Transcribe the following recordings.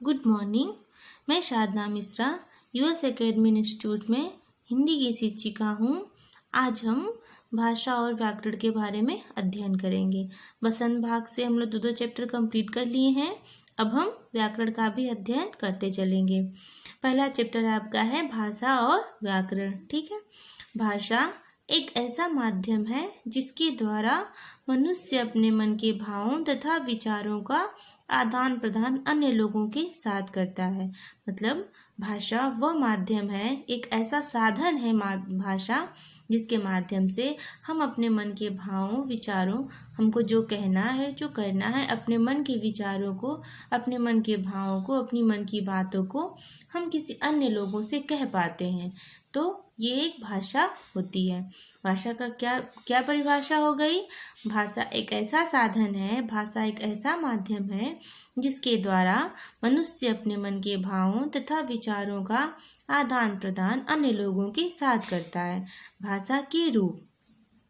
Good morning. मैं साधना Mishra US academy institute में हिंदी की शिक्षिका हूँ। आज हम भाषा और व्याकरण के बारे में अध्ययन करेंगे। वसंत भाग से हम लोग दो चैप्टर कंप्लीट कर लिए हैं। अब हम व्याकरण का भी अध्ययन करते चलेंगे। पहला चैप्टर आपका है भाषा और व्याकरण। ठीक है। भाषा एक ऐसा माध्यम है जिसके द्वारा मनुष्य अपने मन के भावों तथा विचारों का आदान प्रदान अन्य लोगों के साथ करता है। मतलब भाषा वह माध्यम है, एक ऐसा साधन है भाषा जिसके माध्यम से हम अपने मन के भावों विचारों, हमको जो कहना है जो करना है, अपने मन के विचारों को, अपने मन के भावों को, अपनी मन की बातों को हम किसी अन्य लोगों से कह पाते हैं। तो ये एक भाषा होती है। भाषा का क्या परिभाषा हो गई? भाषा एक ऐसा साधन है, भाषा एक ऐसा माध्यम है जिसके द्वारा मनुष्य अपने मन के भावों तथा विचारों का आदान प्रदान अन्य लोगों के साथ करता है। भाषा के रूप,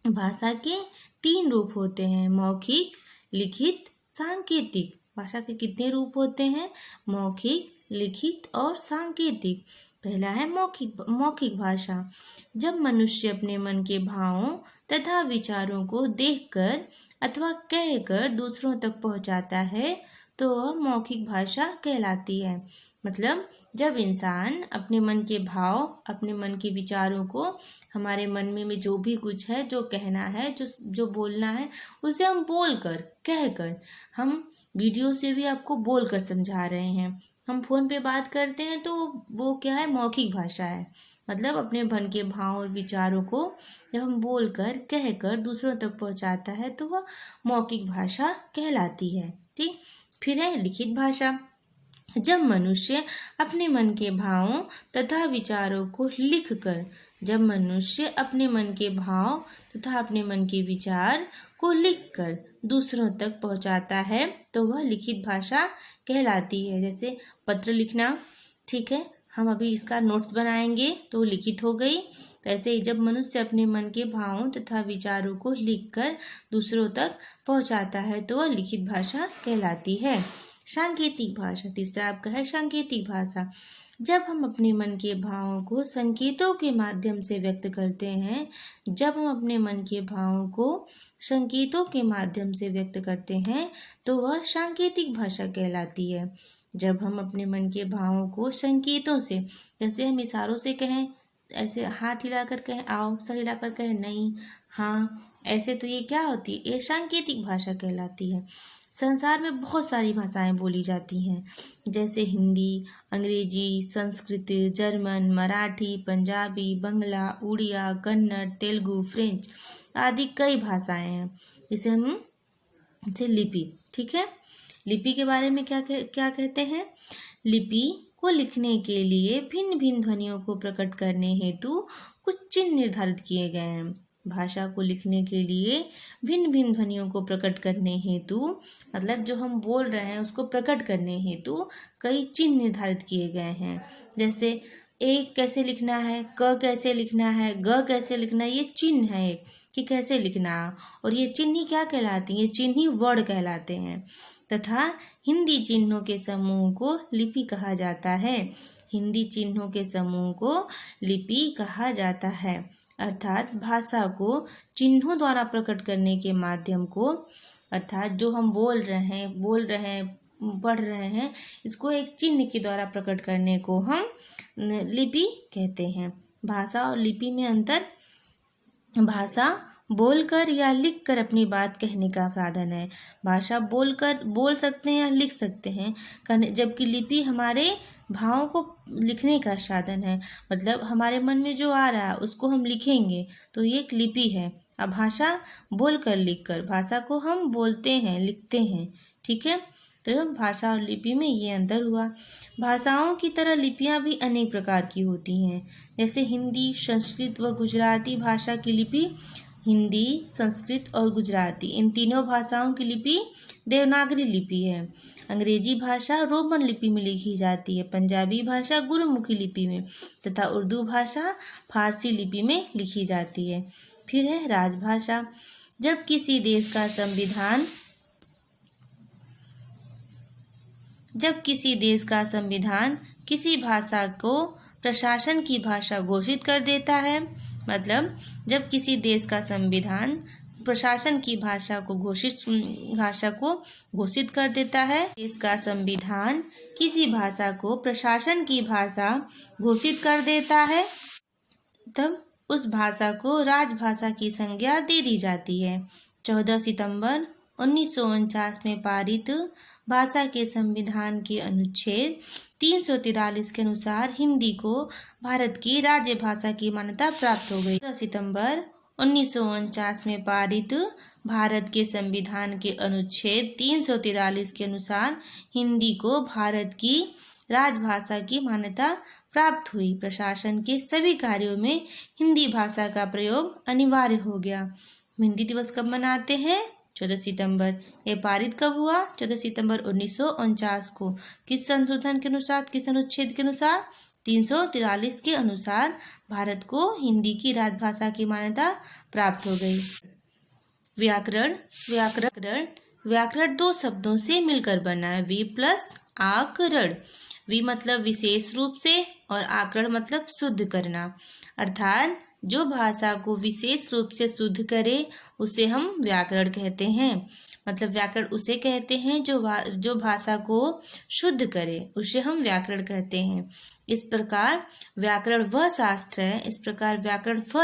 भाषा के 3 रूप होते हैं: मौखिक, लिखित, सांकेतिक। भाषा के कितने रूप होते हैं? मौखिक, लिखित और सांकेतिक। पहला है मौखिक भाषा। जब मनुष्य अपने मन के भावों तथा विचारों को देखकर अथवा कहकर दूसरों तक पहुंचाता है तो वह मौखिक भाषा कहलाती है। मतलब जब इंसान अपने मन के भाव, अपने मन के विचारों को, हमारे मन में जो भी कुछ है, जो कहना है, जो बोलना है, उसे हम बोलकर, कहकर, हम वीडियो से भी आपको बोलकर समझा रहे हैं। हम फोन पे बात करते हैं तो वो क्या है? मौखिक भाषा है। मतलब अपने मन के भाव और विचारों को जब हम बोलकर, कहकर दूसरों तक पहुंचाता है तो वह मौखिक भाषा कहलाती है। ठीक। फिर है लिखित भाषा। जब मनुष्य अपने मन के भावों तथा विचारों को लिखकर, जब मनुष्य अपने मन के भाव तथा अपने मन के विचार को लिखकर दूसरों तक पहुंचाता है तो वह लिखित भाषा कहलाती है। जैसे पत्र लिखना, ठीक है, हम अभी इसका नोट्स बनाएंगे तो लिखित हो गई। तो ऐसे ही जब मनुष्य अपने मन के भावों तथा विचारों को लिखकर दूसरों तक पहुंचाता है तो वह लिखित भाषा कहलाती है। सांकेतिक भाषा, तीसरा आपका है सांकेतिक भाषा। जब हम अपने मन के भावों को संकेतों के माध्यम से व्यक्त करते हैं, जब हम अपने मन के भावों को संकेतों के माध्यम से व्यक्त करते हैं तो वह सांकेतिक भाषा कहलाती है। जब हम अपने मन के भावों को संकेतों से, जैसे हम इशारों से कहें, ऐसे हाथ हिलाकर कहें आओ, सर हिलाकर कहें नहीं, हाँ, ऐसे, तो ये क्या होती है? ये सांकेतिक भाषा कहलाती है। संसार में बहुत सारी भाषाएं बोली जाती हैं, जैसे हिंदी, अंग्रेजी, संस्कृत, जर्मन, मराठी, पंजाबी, बंगला, उड़िया, कन्नड़, तेलुगु, फ्रेंच आदि कई भाषाएं हैं। इसे हम लिपि, ठीक है। लिपि के बारे में क्या कहते हैं? लिपि को लिखने के लिए भिन्न भिन्न ध्वनियों को प्रकट करने हेतु कुछ चिन्ह निर्धारित किए गए हैं। भाषा को लिखने के लिए भिन्न भिन्न ध्वनियों को प्रकट करने हेतु, मतलब जो हम बोल रहे हैं उसको प्रकट करने हेतु कई चिन्ह निर्धारित किए गए हैं। जैसे ए कैसे लिखना है, क कैसे लिखना है, ग कैसे लिखना है, ये चिन्ह है एक कि कैसे लिखना। और ये चिन्ह ही क्या कहलाती हैं? ये चिन्ह ही वर्ण कहलाते हैं। तथा हिंदी चिन्हों के समूह को लिपि कहा जाता है। हिंदी चिन्हों के समूह को लिपि कहा जाता है। अर्थात भाषा को चिन्हों द्वारा प्रकट करने के माध्यम को, अर्थात जो हम बोल रहे हैं, पढ़ रहे हैं, इसको एक चिन्ह के द्वारा प्रकट करने को हम लिपि कहते हैं। भाषा और लिपि में अंतर: भाषा बोलकर या लिखकर अपनी बात कहने का साधन है। भाषा बोल सकते हैं या लिख सकते हैं, जबकि लिपि हमारे भावों को लिखने का साधन है। मतलब हमारे मन में जो आ रहा है उसको हम लिखेंगे तो ये एक लिपि है। अब भाषा बोलकर लिखकर, भाषा को हम बोलते हैं, लिखते हैं, ठीक है। तो भाषा और लिपि में ये अंतर हुआ। भाषाओं की तरह लिपियां भी अनेक प्रकार की होती हैं। जैसे हिंदी, संस्कृत व गुजराती भाषा की लिपि, हिंदी, संस्कृत और गुजराती, इन तीनों भाषाओं की लिपि देवनागरी लिपि है। अंग्रेजी भाषा रोमन लिपि में लिखी जाती है, पंजाबी भाषा गुरुमुखी लिपि में तथा उर्दू भाषा फारसी लिपि में लिखी जाती है। फिर है राजभाषा। जब किसी देश का संविधान जब किसी देश का संविधान किसी भाषा को प्रशासन की भाषा घोषित कर देता है, मतलब जब किसी देश का संविधान प्रशासन की भाषा को घोषित कर देता है, देश का संविधान किसी भाषा को प्रशासन की भाषा घोषित कर देता है, तब उस भाषा को राजभाषा की संज्ञा दे दी जाती है। 14 सितंबर 1949 में पारित भाषा के संविधान के अनुच्छेद 343 के अनुसार हिंदी को भारत की राज्य भाषा की मान्यता प्राप्त हो गई। 14 सितंबर 1949 में पारित भारत के संविधान के अनुच्छेद 343 के अनुसार हिंदी को भारत की राजभाषा की मान्यता प्राप्त हुई। प्रशासन के सभी कार्यों में हिंदी भाषा का प्रयोग अनिवार्य हो गया। हिंदी दिवस कब मनाते हैं? 14 सितंबर। ये पारित कब हुआ? 14 सितंबर 1949 को। किस संशोधन के अनुसार, किस अनुच्छेद के अनुसार? 343 के अनुसार भारत को हिंदी की राजभाषा की मान्यता प्राप्त हो गई। व्याकरण दो शब्दों से मिलकर बना है, वि प्लस आकरण। वि मतलब विशेष रूप से और आकरण मतलब शुद्ध करना, अर्थात जो भाषा को विशेष रूप से शुद्ध करे उसे हम व्याकरण कहते हैं। मतलब व्याकरण उसे कहते हैं जो भाषा को शुद्ध करे, उसे हम व्याकरण कहते हैं। इस प्रकार व्याकरण वह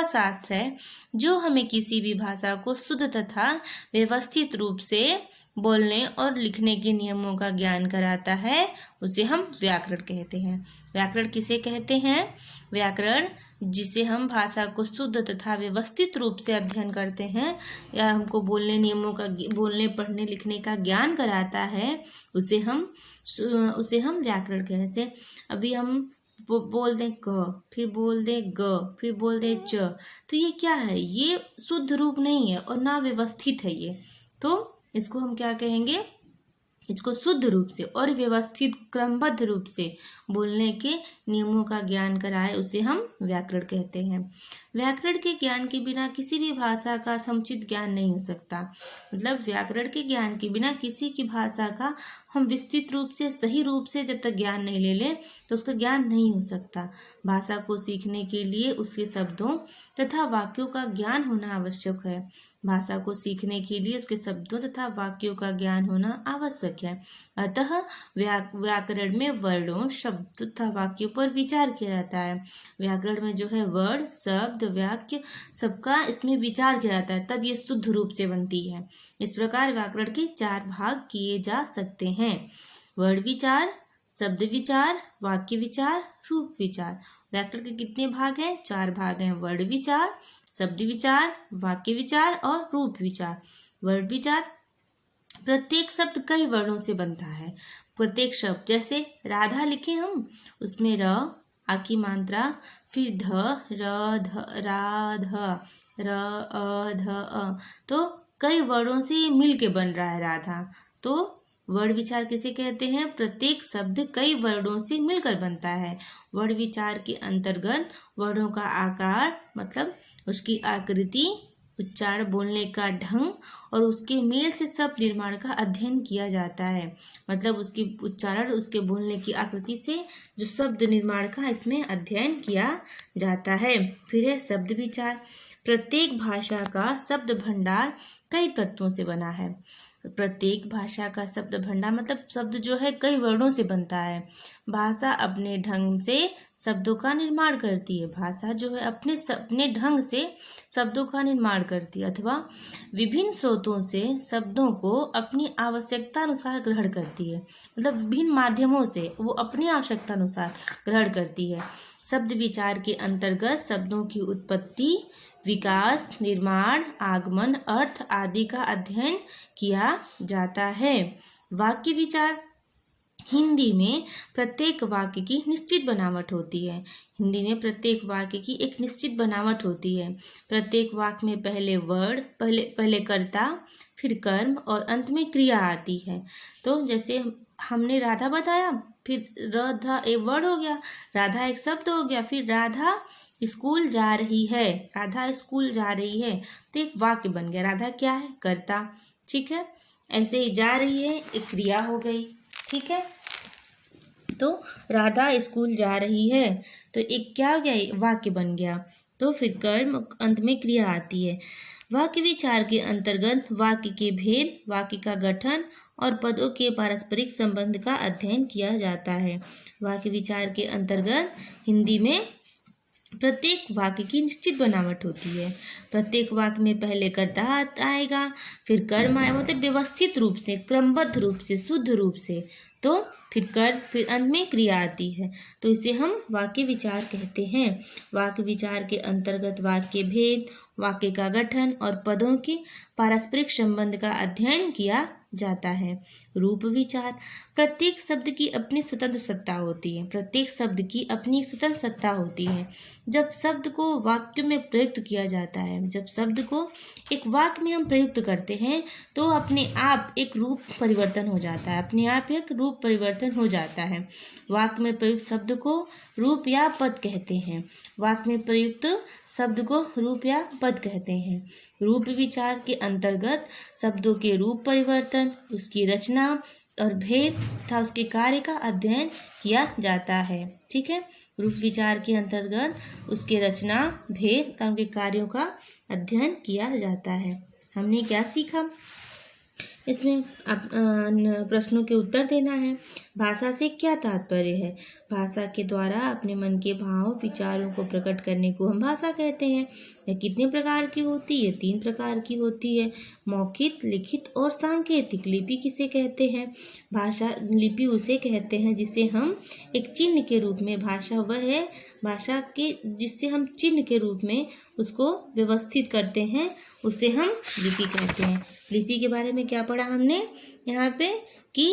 शास्त्र है जो हमें किसी भी भाषा को शुद्ध तथा व्यवस्थित रूप से बोलने और लिखने के नियमों का ज्ञान कराता है, उसे हम व्याकरण कहते हैं। व्याकरण किसे कहते हैं? व्याकरण जिसे हम भाषा को शुद्ध तथा व्यवस्थित रूप से अध्ययन करते हैं या हमको बोलने पढ़ने लिखने का ज्ञान कराता है, उसे हम व्याकरण कहते हैं। अभी हम बोल दें क, फिर बोल दें ग, फिर बोल दें च, तो ये क्या है? ये शुद्ध रूप नहीं है और ना व्यवस्थित है ये, तो इसको हम क्या कहेंगे? इसको शुद्ध रूप से और व्यवस्थित क्रमबद्ध रूप से बोलने के नियमों का ज्ञान कराए, उसे हम व्याकरण कहते हैं। व्याकरण के ज्ञान के बिना किसी भी भाषा का समुचित ज्ञान नहीं हो सकता। मतलब व्याकरण के ज्ञान के बिना किसी की भाषा का हम विस्तृत रूप से, सही रूप से जब तक ज्ञान नहीं ले लें तो उसका ज्ञान नहीं हो सकता। भाषा को सीखने के लिए उसके शब्दों तथा वाक्यों का ज्ञान होना आवश्यक है। भाषा को सीखने के लिए उसके शब्दों तथा वाक्यों का ज्ञान होना आवश्यक है। अतः व्याकरण में वर्णों, शब्द तथा वाक्यों पर विचार किया जाता है। व्याकरण में जो है वर्ण, शब्द, वाक्य सबका इसमें विचार किया जाता है, तब ये शुद्ध रूप से बनती है। इस प्रकार व्याकरण के 4 भाग किए जा सकते हैं: वर्ण विचार, शब्द विचार, वाक्य विचार, रूप विचार। व्याकरण के कितने भाग हैं? 4 भाग हैं: वर्ण विचार, शब्द विचार, वाक्य विचार और रूप विचार। वर्ण विचार, प्रत्येक शब्द कई वर्णों से बनता है। प्रत्येक शब्द, जैसे राधा लिखे हम, उसमें र, आ की मात्रा, फिर ध, र, ध, रा, ध, र, अ, ध, अ, तो कई वर्णों से मिल के बन रहा है राधा। तो वर्ण विचार किसे कहते हैं? प्रत्येक शब्द कई वर्णों से मिलकर बनता है। वर्ण विचार के अंतर्गत वर्णों का आकार, मतलब उसकी आकृति, उच्चारण, बोलने का ढंग और उसके मेल से शब्द निर्माण का अध्ययन किया जाता है। मतलब उसकी उच्चारण, उसके बोलने की आकृति से जो शब्द निर्माण का इसमें अध्ययन किया जाता है। फिर है शब्द विचार। प्रत्येक भाषा का शब्द भंडार कई तत्वों से बना है। प्रत्येक भाषा का शब्द भंडार मतलब शब्द जो है कई वर्णों से बनता है। भाषा अपने ढंग से शब्दों का निर्माण करती है। भाषा जो है अपने ढंग से शब्दों का निर्माण करती है अथवा विभिन्न स्रोतों से शब्दों को अपनी आवश्यकता अनुसार ग्रहण करती है। मतलब विभिन्न माध्यमों से वो अपनी आवश्यकता अनुसार ग्रहण करती है। शब्द विचार के अंतर्गत शब्दों की उत्पत्ति, विकास, निर्माण, आगमन, अर्थ आदि का अध्ययन किया जाता है। वाक्य विचार, हिंदी में प्रत्येक वाक्य की निश्चित बनावट होती है। हिंदी में प्रत्येक वाक्य की एक निश्चित बनावट होती है। प्रत्येक वाक्य में पहले वर्ड, पहले कर्ता, फिर कर्म और अंत में क्रिया आती है। तो जैसे हमने राधा बताया, फिर राधा एक वर्ड हो गया, राधा एक शब्द हो गया, फिर राधा स्कूल जा रही है, राधा स्कूल जा रही है, तो एक वाक्य बन गया। राधा क्या है? कर्ता। ठीक है, ऐसे ही जा रही है एक क्रिया हो गई। ठीक है, तो राधा स्कूल जा रही है, तो एक क्या हो गया, वाक्य बन गया। तो फिर कर्म, अंत में क्रिया आती है। वाक्य विचार के अंतर्गत वाक्य के भेद, वाक्य का गठन और पदों के पारस्परिक संबंध का अध्ययन किया जाता है। वाक्य विचार के अंतर्गत हिंदी में प्रत्येक वाक्य की निश्चित बनावट होती है। प्रत्येक वाक्य में पहले कर्ता आएगा, फिर कर्म आएगा, मतलब व्यवस्थित रूप से, क्रमबद्ध रूप से, शुद्ध रूप से, तो फिर कर्म, फिर अंत में क्रिया आती है। तो इसे हम वाक्य विचार कहते हैं। वाक्य विचार के अंतर्गत वाक्य भेद, वाक्य का गठन और पदों के पारस्परिक संबंध का अध्ययन किया जाता है। रूप विचार, प्रत्येक शब्द की अपनी स्वतंत्र सत्ता होती है। प्रत्येक शब्द की अपनी स्वतंत्र सत्ता होती है। जब शब्द को वाक्य में प्रयुक्त किया जाता है, जब शब्द को एक वाक्य में हम प्रयुक्त करते हैं, तो अपने आप एक रूप परिवर्तन हो जाता है, अपने आप एक रूप परिवर्तन हो जाता है। वाक्य में प्रयुक्त शब्द को रूप या पद कहते हैं। वाक्य में प्रयुक्त शब्द को रूप या पद कहते हैं। रूप विचार के अंतर्गत शब्दों के रूप परिवर्तन, उसकी रचना और भेद तथा उसके कार्य का अध्ययन किया जाता है। ठीक है, रूप विचार के अंतर्गत उसके रचना, भेद तथा उनके कार्यों का अध्ययन किया जाता है। हमने क्या सीखा? इसमें प्रश्नों के उत्तर देना है। भाषा से क्या तात्पर्य है? भाषा के द्वारा अपने मन के भाव, विचारों को प्रकट करने को हम भाषा कहते हैं। यह कितने प्रकार की होती है? 3 प्रकार की होती है, मौखिक, लिखित और सांकेतिक। लिपि किसे कहते हैं? भाषा लिपि उसे कहते हैं जिसे हम एक चिन्ह के रूप में, भाषा वह है भाषा के जिससे हम चिन्ह के रूप में उसको व्यवस्थित करते हैं, उसे हम लिपि कहते हैं। लिपि के बारे में क्या पढ़ा हमने यहाँ पे कि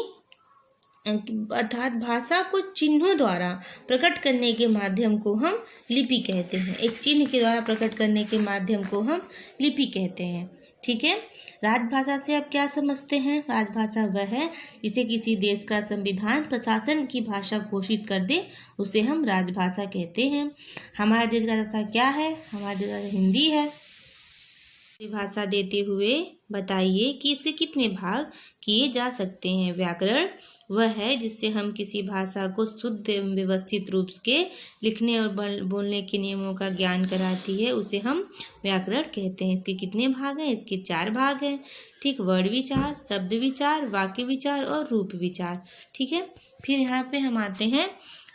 अर्थात भाषा को चिन्हों द्वारा प्रकट करने के माध्यम को हम लिपि कहते हैं। एक चिन्ह के द्वारा प्रकट करने के माध्यम को हम लिपि कहते हैं। ठीक है, राजभाषा से आप क्या समझते हैं? राजभाषा वह है जिसे किसी देश का संविधान प्रशासन की भाषा घोषित कर दे, उसे हम राजभाषा कहते हैं। हमारे देश का भाषा क्या है? हमारे देश का हिंदी है। भाषा देते हुए बताइए कि इसके कितने भाग किए जा सकते हैं। व्याकरण वह है जिससे हम किसी भाषा को शुद्ध एवं व्यवस्थित रूप के लिखने और बोलने के नियमों का ज्ञान कराती है, उसे हम व्याकरण कहते हैं। इसके कितने भाग हैं? इसके 4 भाग हैं। ठीक, वर्ण विचार, शब्द विचार, वाक्य विचार और रूप विचार। ठीक है, फिर यहाँ पे हम आते हैं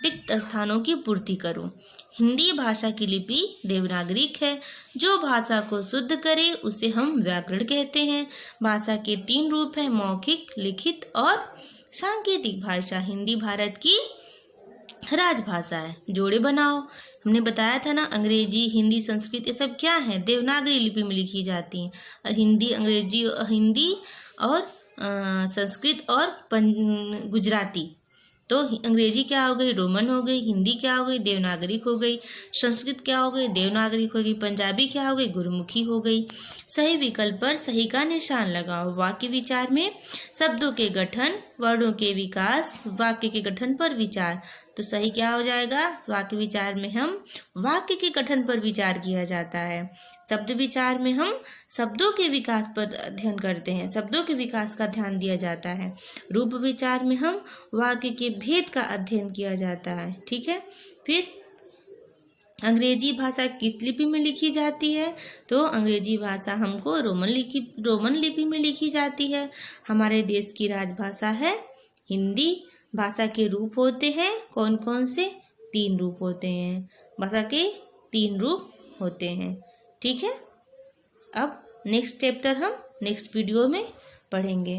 रिक्त स्थानों की पूर्ति करो। हिंदी भाषा की लिपि देवनागरिक है। जो भाषा को शुद्ध करे उसे हम व्याकरण कहते हैं। भाषा के 3 रूप हैं, मौखिक, लिखित और सांकेतिक भाषा। हिंदी भारत की राजभाषा है। जोड़े बनाओ। हमने बताया था ना, अंग्रेजी, हिंदी, संस्कृत ये सब क्या है? देवनागरी लिपि में लिखी जाती हैं। और हिंदी, अंग्रेजी, हिंदी और संस्कृत और गुजराती। तो अंग्रेजी क्या हो गई? रोमन हो गई। हिंदी क्या हो गई? देवनागरिक हो गई। संस्कृत क्या हो गई? देवनागरिक हो गई। पंजाबी क्या हो गई? गुरुमुखी हो गई। सही विकल्प पर सही का निशान लगाओ। वाक्य विचार में शब्दों के गठन, वर्णों के विकास, वाक्य के गठन पर विचार। तो सही क्या हो जाएगा? वाक्य विचार में हम वाक्य के गठन पर विचार किया जाता है। शब्द विचार में हम शब्दों के विकास पर अध्ययन करते हैं, शब्दों के विकास का ध्यान दिया जाता है। रूप विचार में हम वाक्य के भेद का अध्ययन किया जाता है। ठीक है, फिर अंग्रेजी भाषा किस लिपि में लिखी जाती है? तो अंग्रेजी भाषा हमको रोमन लिपि में लिखी जाती है। हमारे देश की राजभाषा है हिंदी। भाषा के रूप होते हैं कौन कौन से? 3 रूप होते हैं। भाषा के 3 रूप होते हैं। ठीक है, अब नेक्स्ट चैप्टर हम नेक्स्ट वीडियो में पढ़ेंगे।